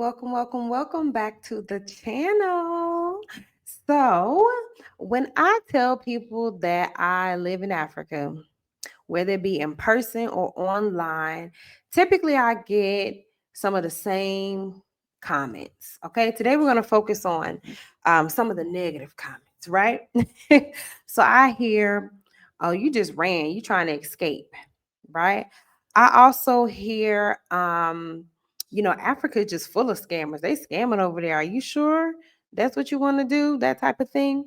welcome back to the channel. So, when I tell people that I live in Africa, whether it be in person or online, typically I get some of the same comments. Okay, today we're going to focus on some of the negative comments, right? So, I hear, oh, you just ran, you trying to escape, right? I also hear, Africa is just full of scammers. They scamming over there. Are you sure that's what you want to do? That type of thing.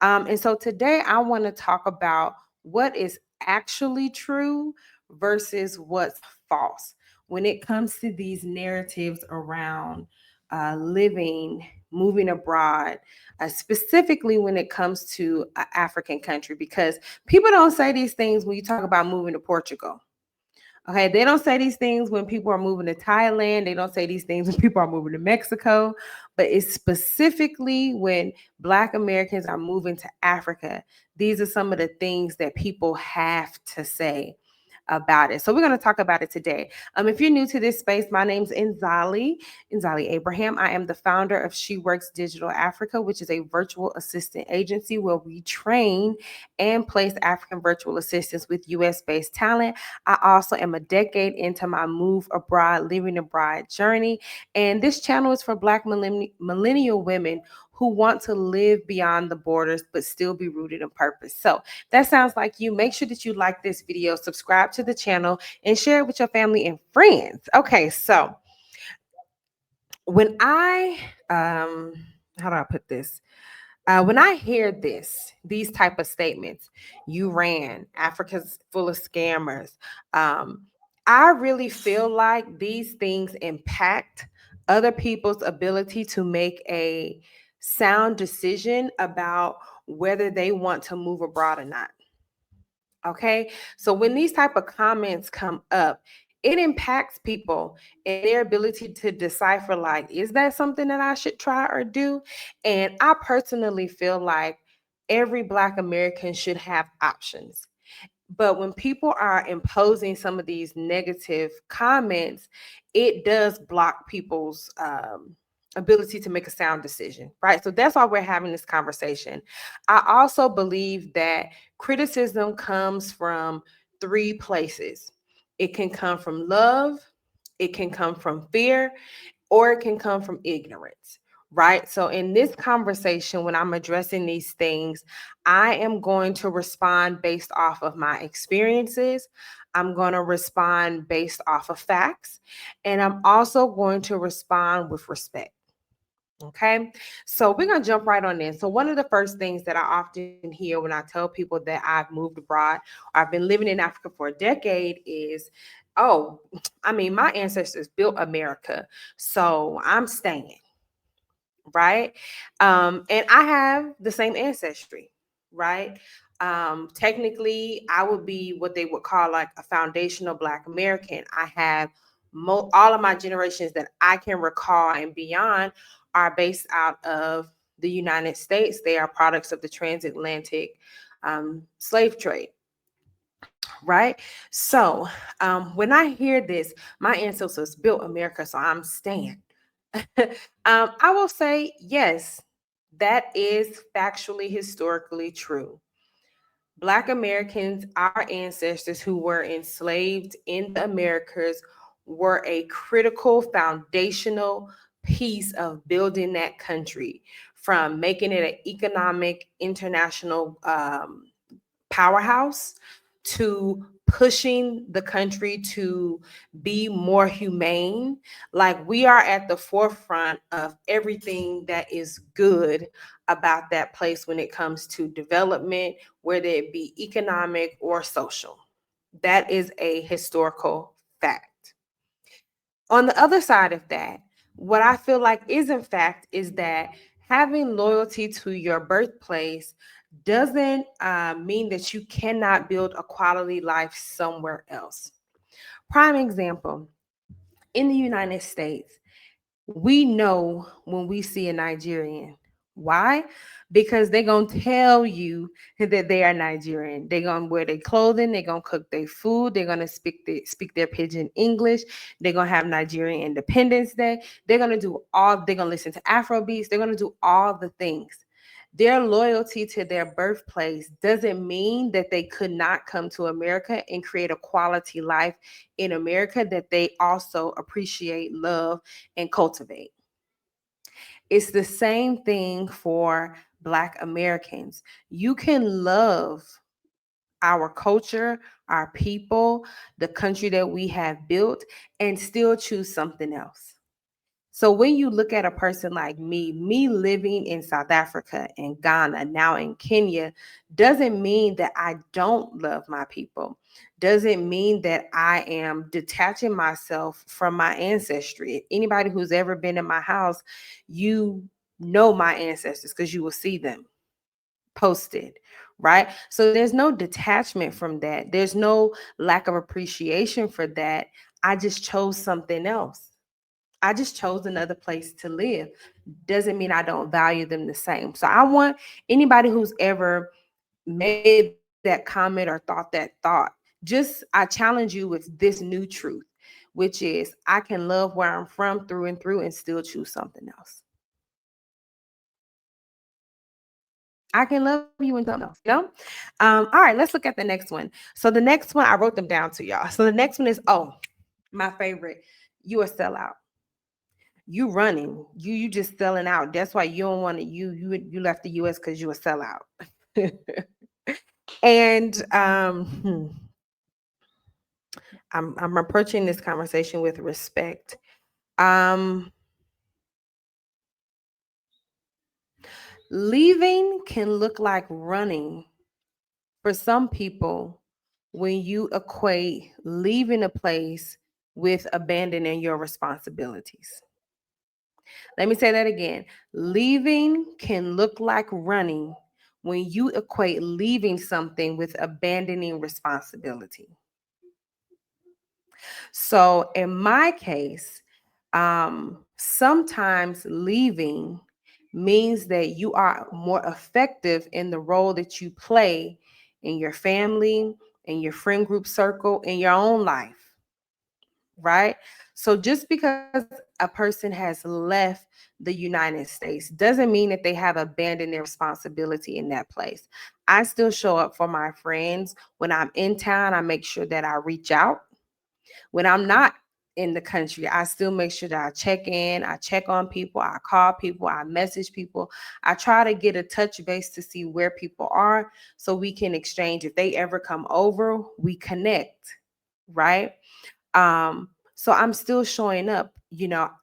And so today I want to talk about what is actually true versus what's false when it comes to these narratives around living, moving abroad, specifically when it comes to an African country, because people don't say these things when you talk about moving to Portugal. Okay, they don't say these things when people are moving to Thailand. They don't say these things when people are moving to Mexico. But it's specifically when Black Americans are moving to Africa. These are some of the things that people have to say about it. So we're going to talk about it today. If you're new to this space, my name's Nzali Abraham. I am the founder of She Works Digital Africa, which is a virtual assistant agency where we train and place African virtual assistants with US-based talent. I also am a decade into my move abroad, living abroad journey. And this channel is for Black millennial women who want to live beyond the borders but still be rooted in purpose. So that sounds like you. Make sure that you like this video, subscribe to the channel, and share it with your family and friends. Okay, so when how do I put this? When I hear these type of statements, you ran, Africa's full of scammers. Um, I really feel like these things impact other people's ability to make a sound decision about whether they want to move abroad or not. Okay, so when these type of comments come up, it impacts people and their ability to decipher, like, is that something that I should try or do? And I personally feel like every Black American should have options. But when people are imposing some of these negative comments, it does block people's ability to make a sound decision, right? So that's why we're having this conversation. I also believe that criticism comes from three places. It can come from love, it can come from fear, or it can come from ignorance, right? So, in this conversation, when I'm addressing these things, I am going to respond based off of my experiences. I'm going to respond based off of facts. And I'm also going to respond with respect. Okay, so we're going to jump right on in. So, one of the first things that I often hear when I tell people that I've moved abroad or I've been living in Africa for a decade is, oh, I mean, my ancestors built America, so I'm staying, right? And I have the same ancestry, right? Technically, I would be what they would call like a foundational Black American. I have all of my generations that I can recall and beyond are based out of the United States. They are products of the transatlantic slave trade. Right. So when I hear this, my ancestors built America, so I'm staying. I will say, yes, that is factually, historically true. Black Americans, our ancestors who were enslaved in the Americas, were a critical foundational piece of building that country, from making it an economic international powerhouse to pushing the country to be more humane. Like, we are at the forefront of everything that is good about that place when it comes to development, whether it be economic or social. That is a historical fact. On the other side of that, what I feel like isn't fact is that having loyalty to your birthplace doesn't mean that you cannot build a quality life somewhere else. Prime example, in the United States, we know when we see a Nigerian, Why? Because they're gonna tell you that they are Nigerian. They're gonna wear their clothing, they're gonna cook their food, they're gonna speak their pidgin English, they're gonna have Nigerian Independence Day, they're gonna listen to Afro beats, they're gonna do all the things. Their loyalty to their birthplace doesn't mean that they could not come to America and create a quality life in America that they also appreciate, love, and cultivate. It's the same thing for Black Americans. You can love our culture, our people, the country that we have built, and still choose something else. So when you look at a person like me living in South Africa and Ghana, now in Kenya, doesn't mean that I don't love my people. Doesn't mean that I am detaching myself from my ancestry. Anybody who's ever been in my house, you know my ancestors because you will see them posted, right? So there's no detachment from that. There's no lack of appreciation for that. I just chose something else. I just chose another place to live. Doesn't mean I don't value them the same. So I want anybody who's ever made that comment or thought that thought, I challenge you with this new truth, which is I can love where I'm from through and through and still choose something else. I can love you and something else, you know? All right, let's look at the next one. So the next one, I wrote them down to y'all. So the next one is, my favorite, you a sellout. You running, you just selling out. That's why you don't want to, you left the US because you a sellout. And I'm approaching this conversation with respect. Um, Leaving can look like running for some people when you equate leaving a place with abandoning your responsibilities. Let me say that again. Leaving can look like running when you equate leaving something with abandoning responsibility. So in my case, sometimes leaving means that you are more effective in the role that you play in your family, in your friend group circle, in your own life, right? So just because a person has left the United States doesn't mean that they have abandoned their responsibility in that place. I still show up for my friends. When I'm in town, I make sure that I reach out. When I'm not in the country, I still make sure that I check in, I check on people, I call people, I message people. I try to get a touch base to see where people are so we can exchange. If they ever come over, we connect, right? So I'm still showing up.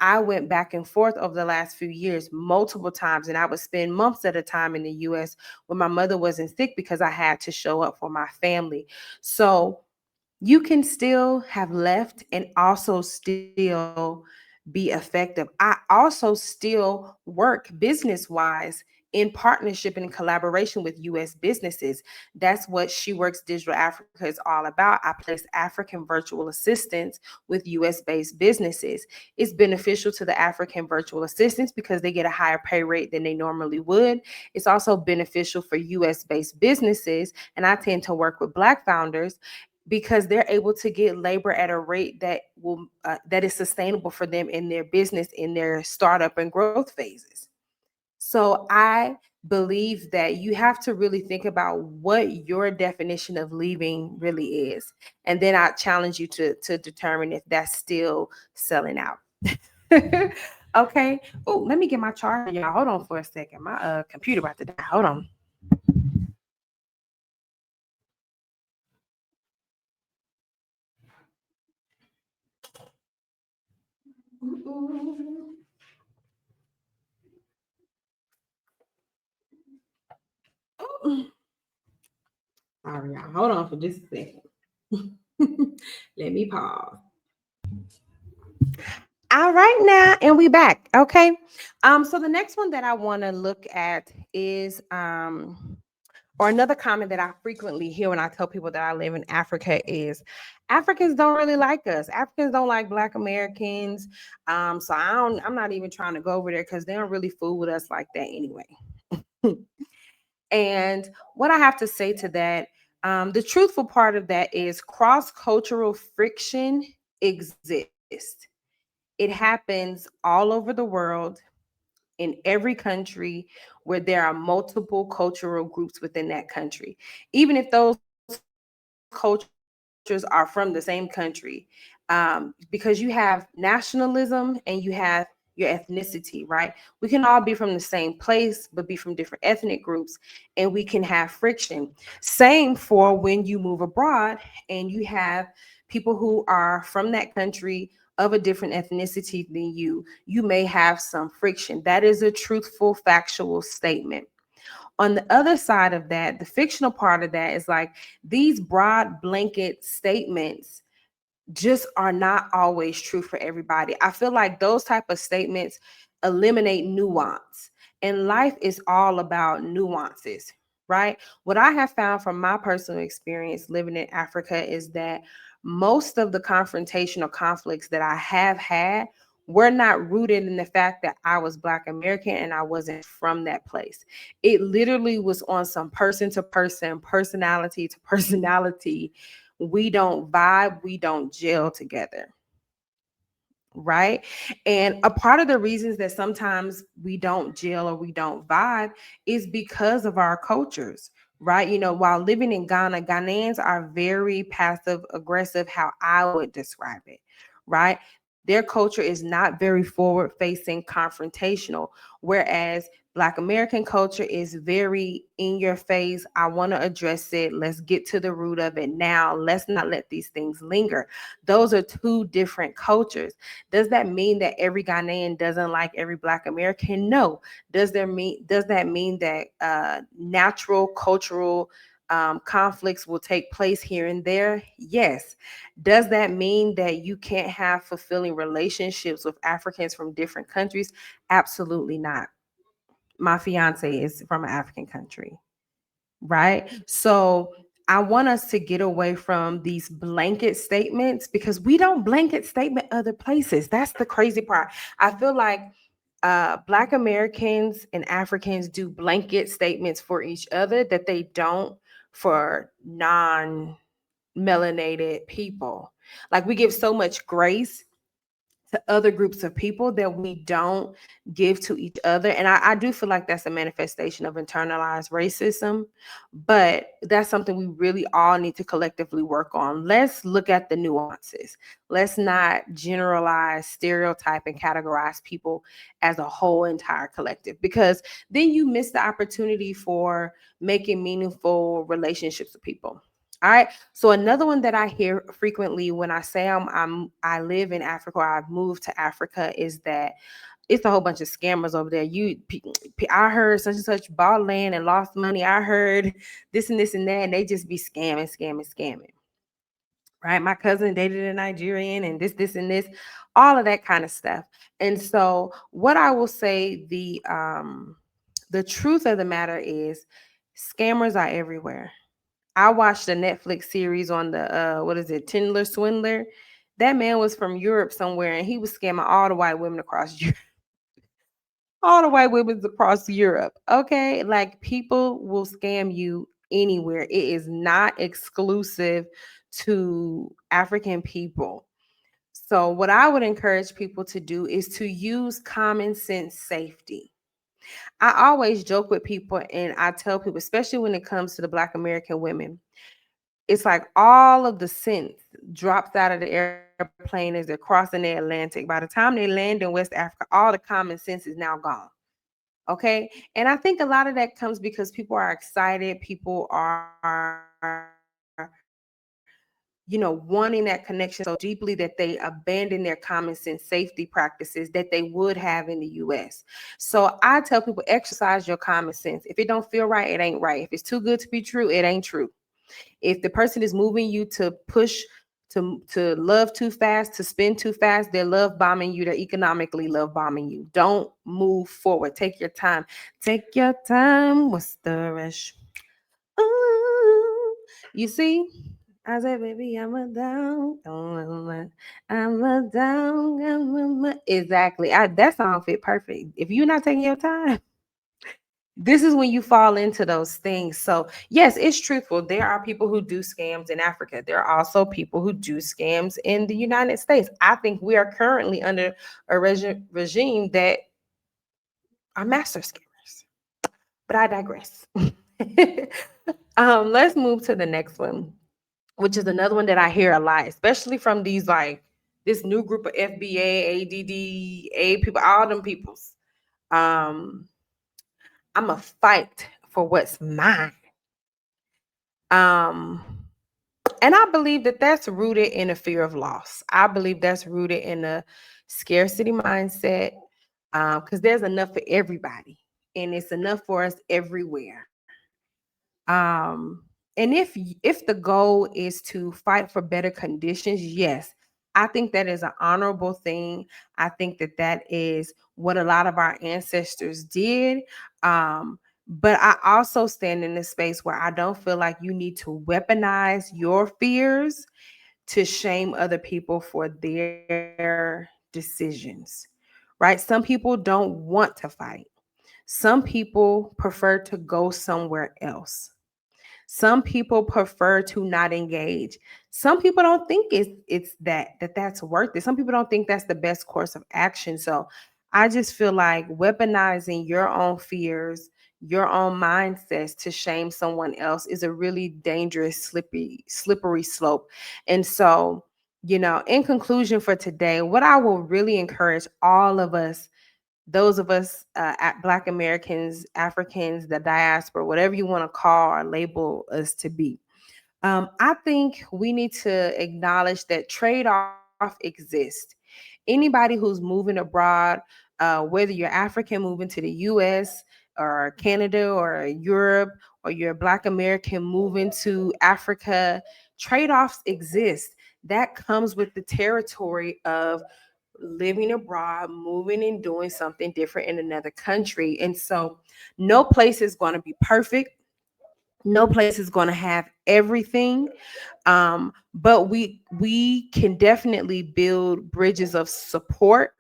I went back and forth over the last few years multiple times, and I would spend months at a time in the US when my mother wasn't sick because I had to show up for my family. So you can still have left and also still be effective. I also still work business wise in partnership and collaboration with US businesses. That's what She Works Digital Africa is all about. I place African virtual assistants with US based businesses. It's beneficial to the African virtual assistants because they get a higher pay rate than they normally would. It's also beneficial for US based businesses. And I tend to work with Black founders because they're able to get labor at a rate that is sustainable for them in their business, in their startup and growth phases. So I believe that you have to really think about what your definition of leaving really is, and then I challenge you to determine if that's still selling out. Okay. Oh, let me get my charger, y'all. Hold on for a second. My computer about to die. Hold on. All right, y'all. Hold on for just a second. Let me pause. All right, now, and we back. Okay. So the next one that I want to look at is or another comment that I frequently hear when I tell people that I live in Africa is Africans don't really like us. Africans don't like Black Americans. So I'm not even trying to go over there because they don't really fool with us like that anyway. And what I have to say to that, the truthful part of that is cross cultural friction exists. It happens all over the world, in every country where there are multiple cultural groups within that country. Even if those cultures are from the same country, because you have nationalism and you have your ethnicity, right? We can all be from the same place, but be from different ethnic groups, and we can have friction. Same for when you move abroad and you have people who are from that country of a different ethnicity than you may have some friction. That is a truthful, factual statement. On the other side of that, the fictional part of that is like these broad blanket statements just are not always true for everybody. I feel like those type of statements eliminate nuance. And life is all about nuances, right? What I have found from my personal experience living in Africa is that most of the confrontational conflicts that I have had were not rooted in the fact that I was Black American and I wasn't from that place. It literally was on some person to person, personality to personality. We don't vibe, we don't gel together, right? And a part of the reasons that sometimes we don't gel or we don't vibe is because of our cultures, right? You know, while living in Ghana, Ghanaians are very passive aggressive, how I would describe it, right? Their culture is not very forward facing, confrontational, whereas Black American culture is very in your face. I want to address it. Let's get to the root of it now. Let's not let these things linger. Those are two different cultures. Does that mean that every Ghanaian doesn't like every Black American? No. Does that mean that natural cultural conflicts will take place here and there? Yes. Does that mean that you can't have fulfilling relationships with Africans from different countries? Absolutely not. My fiance is from an African country, right? So I want us to get away from these blanket statements because we don't blanket statement other places. That's the crazy part. I feel like Black Americans and Africans do blanket statements for each other that they don't for non melanated people. Like we give so much grace to other groups of people that we don't give to each other. And I do feel like that's a manifestation of internalized racism, but that's something we really all need to collectively work on. Let's look at the nuances. Let's not generalize, stereotype, and categorize people as a whole entire collective, because then you miss the opportunity for making meaningful relationships with people. All right. So another one that I hear frequently when I say I live in Africa or I've moved to Africa is that it's a whole bunch of scammers over there. I heard such and such bought land and lost money. I heard this and that, and they just be scamming, scamming, scamming. Right? My cousin dated a Nigerian, and this, and this, all of that kind of stuff. And so, what I will say, the truth of the matter is, scammers are everywhere. I watched a Netflix series on the what is it, Tindler Swindler. That man was from Europe somewhere, and he was scamming all the white women across Europe, all the white women across Europe. Okay, like people will scam you anywhere. It is not exclusive to African people. So, what I would encourage people to do is to use common sense safety. I always joke with people and I tell people, especially when it comes to the Black American women, it's like all of the sense drops out of the airplane as they're crossing the Atlantic. By the time they land in West Africa, all the common sense is now gone. Okay. And I think a lot of that comes because people are excited. People are, wanting that connection so deeply that they abandon their common sense safety practices that they would have in the US. So I tell people, exercise your common sense. If it don't feel right, it ain't right. If it's too good to be true, it ain't true. If the person is moving you to push to love too fast, to spend too fast, they're love bombing you. They're economically love bombing you. Don't move forward. Take your time. Take your time. What's the rush? Ooh. You see? I said, baby, I'm a down. I'm a down. Exactly. That song fit perfect. If you're not taking your time, This is when you fall into those things. So, yes, it's truthful. There are people who do scams in Africa. There are also people who do scams in the United States. I think we are currently under a regime that are master scammers. But I digress. Let's move to the next one, which is another one that I hear a lot, especially from these like this new group of FBA, ADDA people, all them peoples. Um, I'm a fight for what's mine. Um, and I believe that that's rooted in a fear of loss. I believe that's rooted in a scarcity mindset, because there's enough for everybody, and it's enough for us everywhere. Um, and if the goal is to fight for better conditions, yes, I think that is an honorable thing. I think that that is what a lot of our ancestors did. But I also stand in this space where I don't feel like you need to weaponize your fears to shame other people for their decisions, right? Some people don't want to fight. Some people prefer to go somewhere else. Some people prefer to not engage. Some people don't think that's worth it. Some people don't think that's the best course of action. So I just feel like weaponizing your own fears, your own mindsets to shame someone else is a really dangerous, slippery slope. And so, in conclusion for today, what I will really encourage all of us, those of us, Black Americans, Africans, the diaspora, whatever you want to call or label us to be. I think we need to acknowledge that trade off exists. Anybody who's moving abroad, whether you're African moving to the US or Canada or Europe, or you're a Black American moving to Africa, trade offs exist. That comes with the territory of living abroad, moving and doing something different in another country. And so, no place is going to be perfect. No place is going to have everything. But we can definitely build bridges of support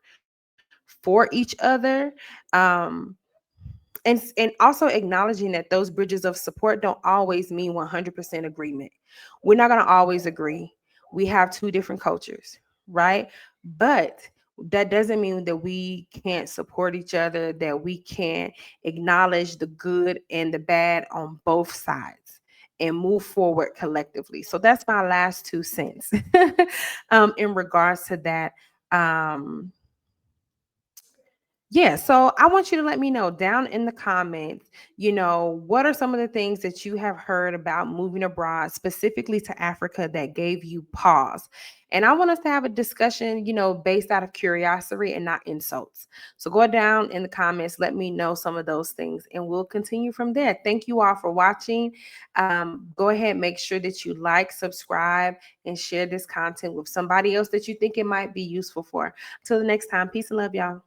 for each other. Um, and also acknowledging that those bridges of support don't always mean 100% agreement. We're not going to always agree. We have two different cultures, right? But that doesn't mean that we can't support each other, that we can't acknowledge the good and the bad on both sides and move forward collectively. So that's my last 2 cents in regards to that. Um, yeah, so I want you to let me know down in the comments, what are some of the things that you have heard about moving abroad, specifically to Africa, that gave you pause? And I want us to have a discussion, based out of curiosity and not insults. So go down in the comments, let me know some of those things, and we'll continue from there. Thank you all for watching. Go ahead, make sure that you like, subscribe, and share this content with somebody else that you think it might be useful for. Until the next time, peace and love, y'all.